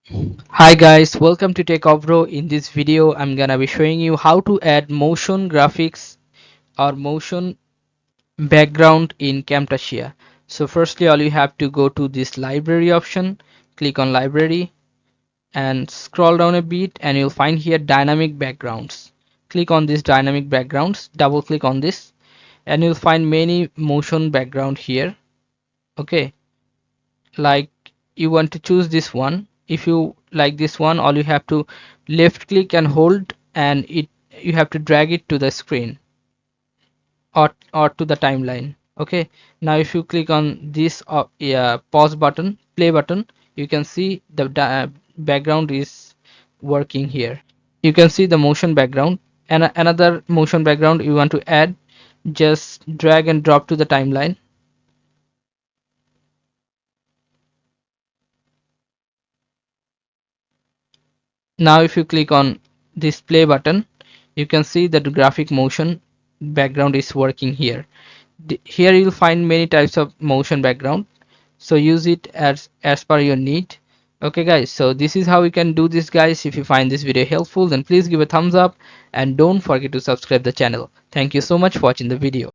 Hi guys, welcome to Techavro. In this video, I'm gonna be showing you how to add motion graphics or motion background in Camtasia. So firstly, all you have to go to this library option, click on library and scroll down a bit and you'll find here dynamic backgrounds. Click on this dynamic backgrounds, double click on this and you'll find many motion background here. Okay, like you want to choose this one. If you like this one, all you have to left click and hold and it you have to drag it to the screen or to the timeline. Okay, now if you click on this yeah, pause button, play button, you can see the background is working here. You can see the motion background and another motion background you want to add, just drag and drop to the timeline. Now if you click on this play button, you can see that the graphic motion background is working here. Here you'll find many types of motion background, so use it as per your need. Okay guys, so this is how we can do this guys. If you find this video helpful, then please give a thumbs up and don't forget to subscribe the channel. Thank you so much for watching the video.